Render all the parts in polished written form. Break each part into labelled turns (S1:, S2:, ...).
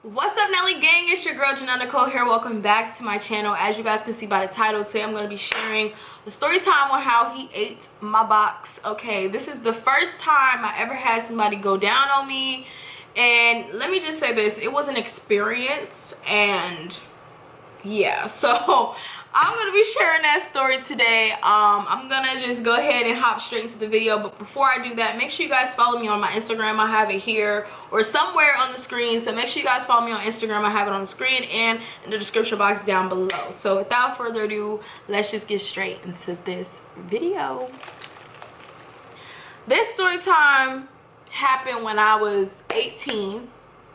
S1: What's up, Nelly gang? It's your girl Janell Nicole here. Welcome back to my channel. As you guys can see by the title, today I'm going to be sharing the story time on how he ate my box. Okay, this is the first time I ever had somebody go down on me, and let me just say this, it was an experience. And yeah, so I'm gonna be sharing that story today. I'm gonna just go ahead and hop straight into the video, but before I do that, make sure you guys follow me on my Instagram. I have it here or somewhere on the screen, so make sure you guys follow me on Instagram. I have it on the screen and in the description box down below. So without further ado, let's just get straight into this video. This story time happened when I was 18,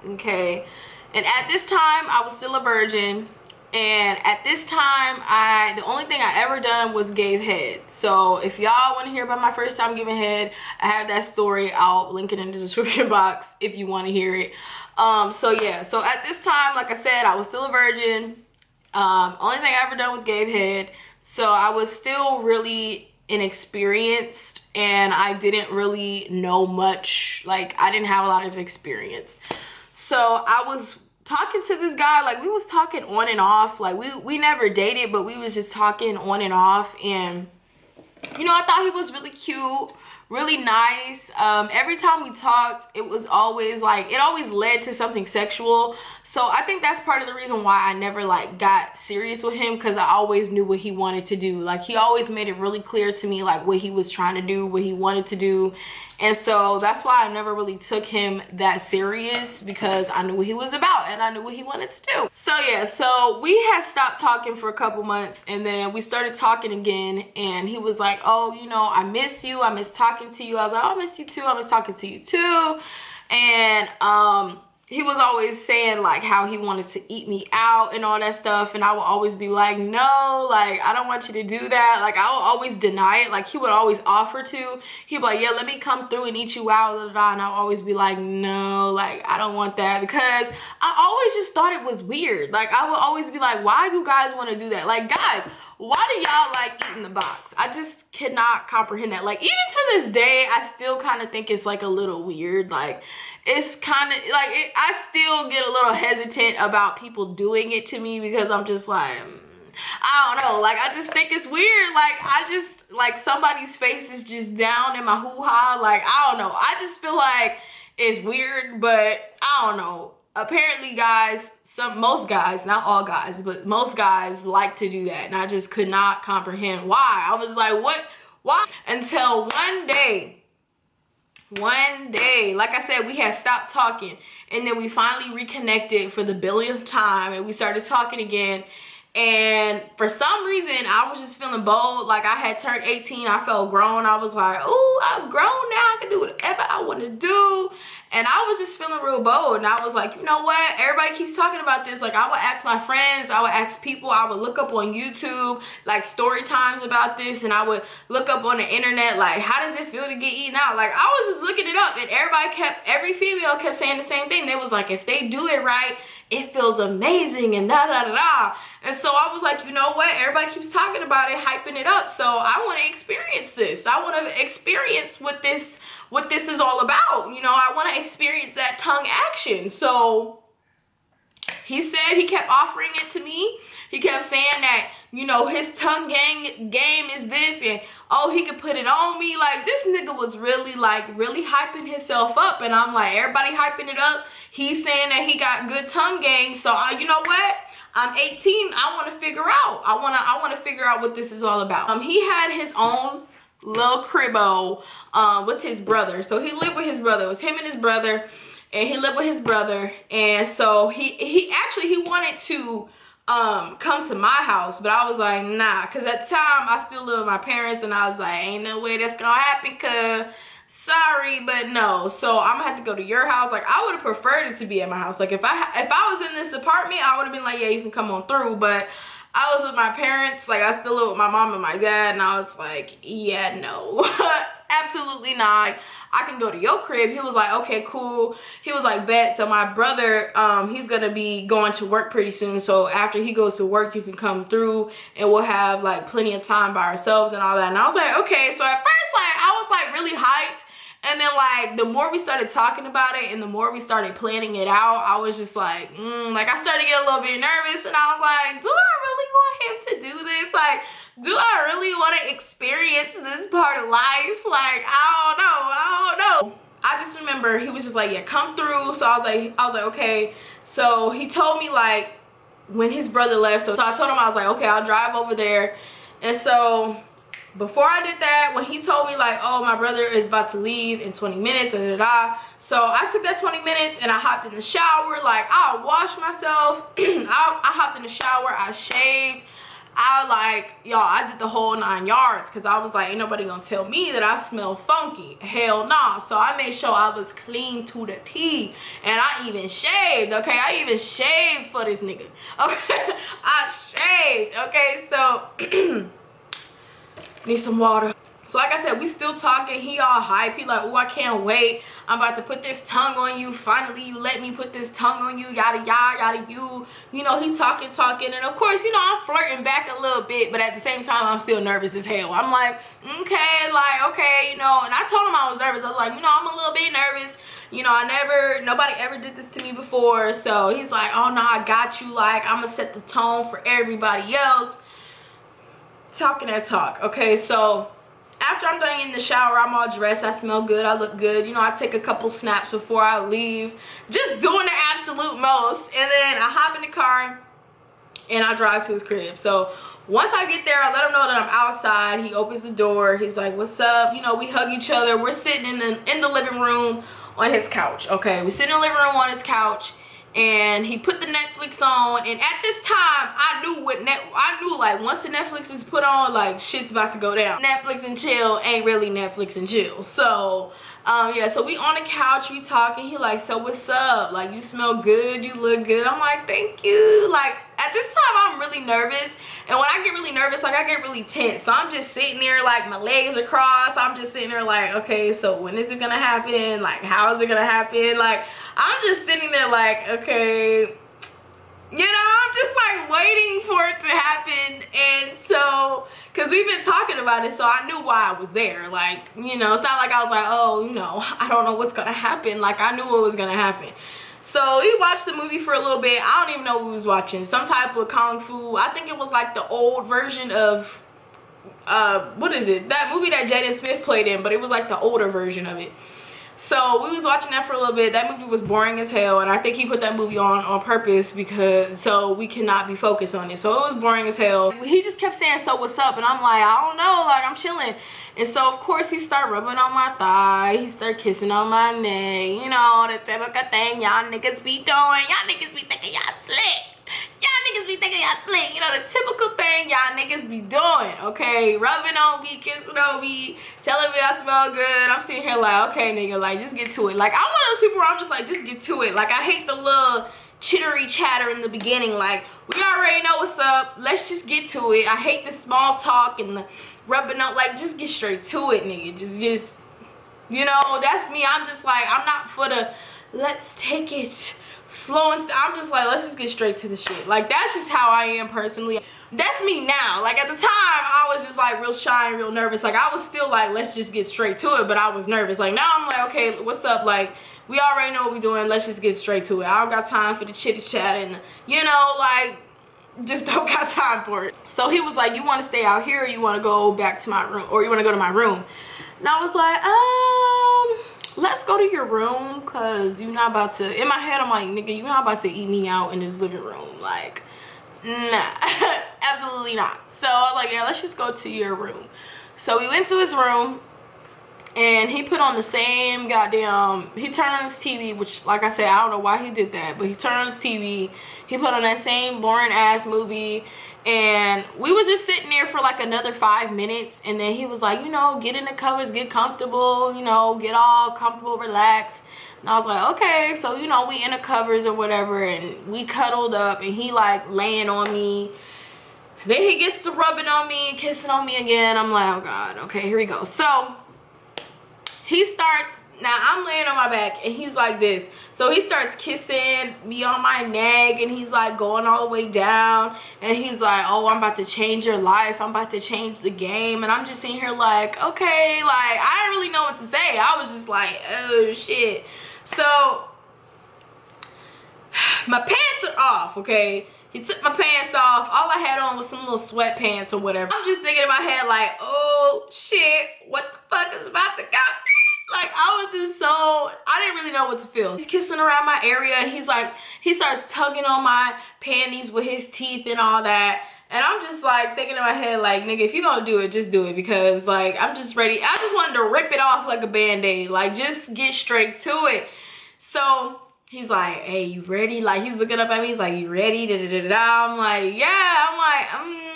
S1: okay, and at this time I was still a virgin. And at this time, the only thing I ever done was gave head. So if y'all want to hear about my first time giving head, I have that story. I'll link it in the description box if you want to hear it. So yeah, so at this time, like I said, I was still a virgin. Only thing I ever done was gave head. So I was still really inexperienced, and I didn't really know much. Like, I didn't have a lot of experience. So I was talking to this guy, like we was talking on and off, like we never dated, but we was just talking on and off. And you know, I thought he was really cute, really nice. Every time we talked, it was always like, it always led to something sexual. So I think that's part of the reason why I never like got serious with him, because I always knew what he wanted to do. Like, he always made it really clear to me like what he was trying to do, what he wanted to do. And so that's why I never really took him that serious, because I knew what he was about and I knew what he wanted to do. So yeah, so we had stopped talking for a couple months, and then we started talking again, and he was like, oh, you know, I miss you, I miss talking to you. I was like, oh, I miss you too, I miss talking to you too. And he was always saying like how he wanted to eat me out and all that stuff, and I would always be like, no, like I don't want you to do that. Like, I would always deny it. Like, he would always offer to. He'd be like, yeah, let me come through and eat you out, blah, blah, blah. And I would always be like, no, like I don't want that, because I always just thought it was weird. Like, I would always be like, why do you guys want to do that? Like, guys, why do y'all like eating the box? I just cannot comprehend that. Like, even to this day, I still kind of think it's like a little weird. Like, it's kind of like, I still get a little hesitant about people doing it to me, because I'm just like, I don't know, like I just think it's weird. Like, I just, like, somebody's face is just down in my hoo-ha. Like, I don't know, I just feel like it's weird. But I don't know, apparently guys, most guys, not all guys, but most guys like to do that, and I just could not comprehend why. I was like, what, why? Until one day, like I said, we had stopped talking, and then we finally reconnected for the billionth time, and we started talking again. And for some reason, I was just feeling bold. Like, I had turned 18, I felt grown. I was like, oh, I'm grown now, I can do whatever I want to do. And I was just feeling real bold, and I was like, you know what, everybody keeps talking about this. Like, I would ask my friends, I would ask people, I would look up on YouTube like story times about this, and I would look up on the internet like, how does it feel to get eaten out? Like, I was just looking it up, and every female kept saying the same thing. They was like, if they do it right, it feels amazing, and da da da da. And so I was like, you know what, everybody keeps talking about it, hyping it up, so I want to experience this. I want to experience what this is all about. You know, I want to experience that tongue action. So he said, he kept offering it to me. He kept saying that, you know, his tongue game is this, and oh, he could put it on me. Like, this nigga was really hyping himself up, and I'm like, everybody hyping it up. He's saying that he got good tongue game. So you know what? I'm 18. I want to figure out. I want to figure out what this is all about. He had his own little cribbo with his brother. So he lived with his brother. It was him and his brother, and he lived with his brother. And so he wanted to come to my house, but I was like, nah, because at the time I still live with my parents, and I was like, ain't no way that's gonna happen, cuz sorry, but no. So I'm gonna have to go to your house. Like, I would have preferred it to be at my house. Like, if I was in this apartment, I would have been like, yeah, you can come on through. But I was with my parents. Like, I still live with my mom and my dad, and I was like, yeah, no. Absolutely not. I can go to your crib. He was like, okay, cool. He was like, bet. So my brother, he's gonna be going to work pretty soon, so after he goes to work, you can come through, and we'll have like plenty of time by ourselves and all that. And I was like, okay. So at first, like, I was like really hyped, And then like the more we started talking about it and the more we started planning it out, I was just like, like I started to get a little bit nervous, and I was like, do I really want him to do this? Like, do I really want to experience this part of life? Like, I don't know. I just remember he was just like, yeah, come through. So I was like, okay. So he told me like when his brother left. So I told him, I was like, okay, I'll drive over there. And so before I did that, when he told me like, oh, my brother is about to leave in 20 minutes, so I took that 20 minutes and I hopped in the shower. Like, I washed myself. I hopped in the shower. I shaved. I did the whole 9 yards, because I was like, ain't nobody gonna tell me that I smell funky. Hell nah. So I made sure I was clean to the T, and I even shaved, okay? I even shaved for this nigga, okay? I shaved, okay? So need some water. So like I said, we still talking. He all hype. He like, oh, I can't wait. I'm about to put this tongue on you. Finally, you let me put this tongue on you. Yada, yada, yada, you. You know, he's talking. And of course, you know, I'm flirting back a little bit. But at the same time, I'm still nervous as hell. I'm like, okay, you know. And I told him I was nervous. I was like, you know, I'm a little bit nervous. You know, nobody ever did this to me before. So he's like, oh, no, I got you. Like, I'm going to set the tone for everybody else. Talking that talk. Okay, so after I'm done in the shower, I'm all dressed, I smell good, I look good, you know, I take a couple snaps before I leave, just doing the absolute most. And then I hop in the car and I drive to his crib. So once I get there, I let him know that I'm outside. He opens the door, he's like, what's up? You know, we hug each other. We're sitting in the living room on his couch. Okay, we sit in the living room on his couch, and he put the Netflix on. And at this time, I knew like once the Netflix is put on, like shit's about to go down. Netflix and chill ain't really Netflix and chill. So yeah, so we on the couch, we talking. He like, so what's up? Like, you smell good, you look good. I'm like, thank you. Like, at this time, I'm really nervous. And when I get really nervous, like, I get really tense. So I'm just sitting there, like, my legs are crossed. I'm just sitting there like, okay, so when is it gonna happen? Like, how is it gonna happen? Like, I'm just sitting there like, okay, you know, I'm just like waiting for it to happen. And so, because we've been talking about it, so I knew why I was there. Like, you know, it's not like I was like, oh, you know, I don't know what's gonna happen. Like, I knew what was gonna happen. So we watched the movie for a little bit. I don't even know what we was watching. Some type of kung fu. I think it was like the old version of what is it? That movie that Jaden Smith played in, but it was like the older version of it. So we was watching that for a little bit. That movie was boring as hell, and I think he put that movie on purpose, because so we cannot be focused on it. So it was boring as hell. He just kept saying, so what's up? And I'm like, I don't know, like, I'm chilling. And so of course he started rubbing on my thigh, he started kissing on my neck, you know, the typical thing y'all niggas be doing. Y'all niggas be thinking y'all slick. Y'all niggas be thinking y'all slick. You know, the typical thing y'all niggas be doing, okay? Rubbing on me, kissing on me, telling me I smell good. I'm sitting here like, okay, nigga, like, just get to it. Like, I'm one of those people where I'm just like, just get to it. Like, I hate the little chittery chatter in the beginning. Like, we already know what's up. Let's just get to it. I hate the small talk and the rubbing up. Like, just get straight to it, nigga. Just, you know, that's me. I'm just like, I'm not for the, let's take it slow and I'm just like, let's just get straight to the shit. Like, that's just how I am personally. That's me now. Like, at the time, I was just like real shy and real nervous. Like, I was still like, let's just get straight to it, but I was nervous. Like, now I'm like, okay, what's up? Like, we already know what we're doing. Let's just get straight to it. I don't got time for the chitty chat and, you know, like, just don't got time for it. So he was like, you want to stay out here, or you want to go back to my room, or you want to go to my room? And I was like, let's go to your room, because you're not about to, in my head, I'm like, nigga, you're not about to eat me out in this living room. Like, nah, absolutely not. So I was like, yeah, let's just go to your room. So we went to his room, and he put on the same goddamn, he turned on his TV, which, like I said, I don't know why he did that, but he turned on his TV. He put on that same boring ass movie, and we was just sitting there for like another 5 minutes. And then he was like, you know, get in the covers, get comfortable, you know, get all comfortable, relax. And I was like, okay. So, you know, we in the covers or whatever, and we cuddled up, and he like laying on me. Then he gets to rubbing on me and kissing on me again. I'm like, oh God, okay, here we go. So he starts now I'm laying on my back and he's like this. So he starts kissing me on my neck and he's like going all the way down and he's like, oh, I'm about to change your life, I'm about to change the game. And I'm just sitting here like, okay, like I didn't really know what to say. I was just like, oh shit. So my pants are off, okay? He took my pants off. All I had on was some little sweatpants or whatever. I'm just thinking in my head like, oh shit, what the fuck is about to go? Like I was just so, I didn't really know what to feel. He's kissing around my area. He's like, he starts tugging on my panties with his teeth and all that. And I'm just like thinking in my head like, nigga, if you're gonna do it, just do it. Because like, I'm just ready. I just wanted to rip it off like a band-aid. Like just get straight to it. So he's like, hey, you ready? Like he's looking up at me. He's like, you ready? Da, da, da, da. I'm like, yeah. I'm like,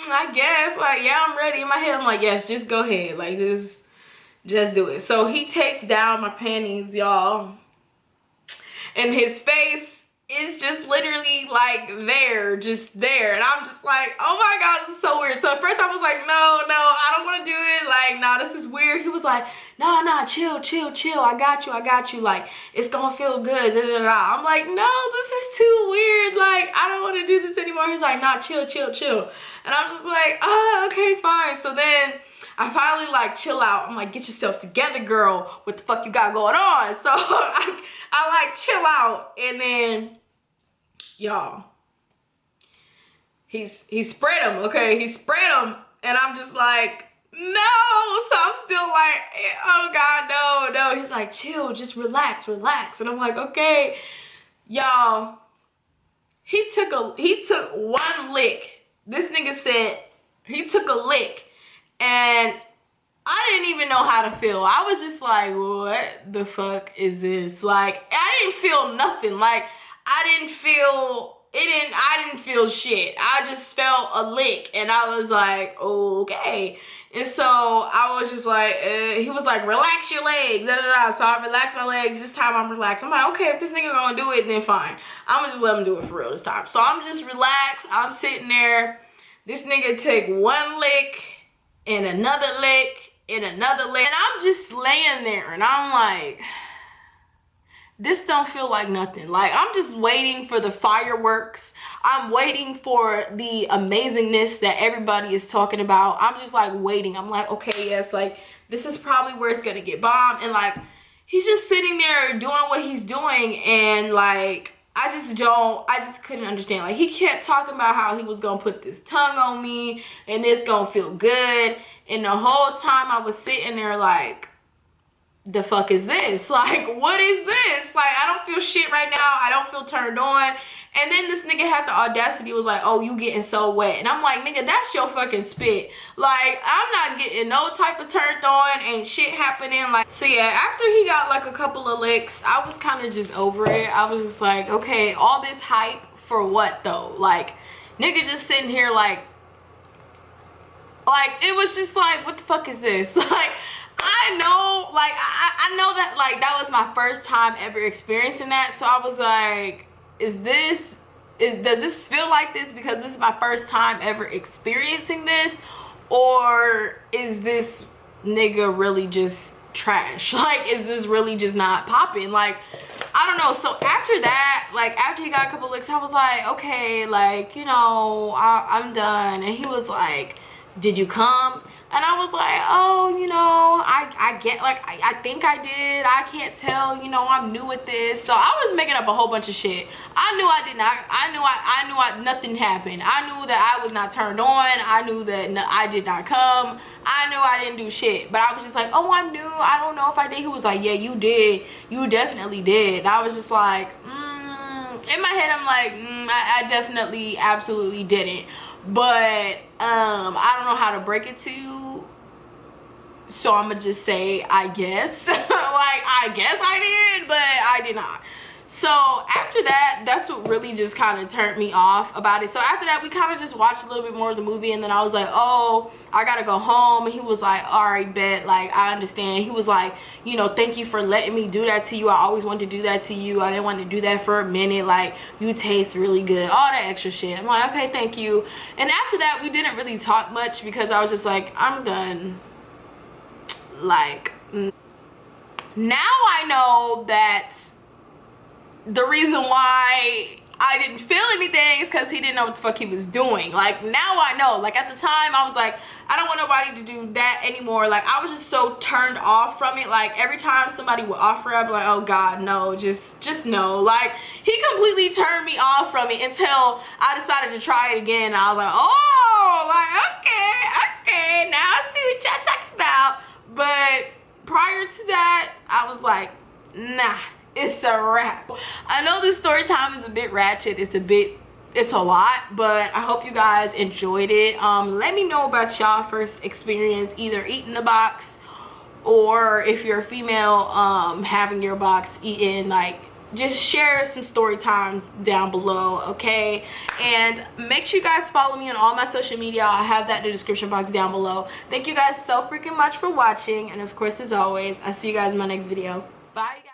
S1: I guess. Like, yeah, I'm ready. In my head, I'm like, yes, just go ahead. Like just do it. So he takes down my panties, y'all, and his face is just literally like there, just there. And I'm just like, oh my god, this is so weird. So at first I was like, no, I don't want to do it. Like, nah, this is weird. He was like, nah, chill, I got you, like it's gonna feel good, da, da, da. I'm like, no, this is too weird, like I don't want to do this anymore. He's like, nah, chill. And I'm just like, oh, okay, fine. So then I finally like chill out. I'm like, get yourself together, girl. What the fuck you got going on? So I like chill out, and then y'all, he spread them, okay? He spread them, and I'm just like, no. So I'm still like, oh god, no. He's like, chill, just relax. And I'm like, okay. Y'all, he took one lick. This nigga said he took a lick. And I didn't even know how to feel. I was just like, what the fuck is this? Like, I didn't feel nothing. Like, I didn't feel shit. I just felt a lick. And I was like, okay. And so I was just like, he was like, relax your legs. Da, da, da. So I relaxed my legs. This time I'm relaxed. I'm like, okay, if this nigga gonna do it, then fine. I'm gonna just let him do it for real this time. So I'm just relaxed. I'm sitting there. This nigga take one lick and another lick and another lick, and I'm just laying there and I'm like, this don't feel like nothing. Like I'm just waiting for the fireworks. I'm waiting for the amazingness that everybody is talking about. I'm just like waiting. I'm like, okay, yes, like this is probably where it's gonna get bombed. And like he's just sitting there doing what he's doing, and like I just couldn't understand. Like he kept talking about how he was gonna put this tongue on me and it's gonna feel good. And the whole time I was sitting there like, the fuck is this? Like, what is this? Like, I don't feel shit right now. I don't feel turned on. And then this nigga had the audacity, was like, oh, you getting so wet. And I'm like, nigga, that's your fucking spit. Like, I'm not getting no type of turned on. Ain't shit happening. Like, so yeah, after he got like a couple of licks, I was kind of just over it. I was just like, okay, all this hype for what though? Like, nigga just sitting here like it was just like, what the fuck is this? Like, I know, like, I know that, like, that was my first time ever experiencing that. So I was like, does this feel like this because this is my first time ever experiencing this? Or is this nigga really just trash? Like, is this really just not popping? Like, I don't know. So after that, like, after he got a couple licks, I was like, okay, like, you know, I'm done. And he was like, did you come? And I was like, oh, you know, I get, like, I think I did. I can't tell, you know, I'm new at this. So I was making up a whole bunch of shit. I knew I did not, I knew nothing happened. I knew that I was not turned on. I knew that I did not come. I knew I didn't do shit. But I was just like, oh, I'm new. I don't know if I did. He was like, yeah, you did. You definitely did. And I was just like, in my head, I'm like, I definitely, absolutely didn't. But I don't know how to break it to you, so I'm gonna just say I guess. Like, I guess I did, but I did not. So after that, that's what really just kind of turned me off about it. So after that, we kind of just watched a little bit more of the movie, and then I was like, oh, I gotta go home. And he was like, all right, bet, like, I understand. He was like, you know, thank you for letting me do that to you. I always wanted to do that to you. I didn't want to do that for a minute. Like, you taste really good, all that extra shit. I'm like, okay, thank you. And after that, we didn't really talk much because I was just like, I'm done. Like, Now I know that the reason why I didn't feel anything is because he didn't know what the fuck he was doing. Like, now I know. Like, at the time I was like, I don't want nobody to do that anymore. Like, I was just so turned off from it. Like, every time somebody would offer, I'd be like, oh God, no, just no. Like, he completely turned me off from it until I decided to try it again. I was like, oh, like, okay, now I see what y'all talking about. But prior to that, I was like, nah, it's a wrap. I know this story time is a bit ratchet, it's a lot, but I hope you guys enjoyed it. Let me know about y'all first experience either eating the box, or if you're a female, having your box eaten. Like, just share some story times down below, okay? And make sure you guys follow me on all my social media. I'll have that in the description box down below. Thank you guys so freaking much for watching, and of course, as always, I'll see you guys in my next video. Bye, guys.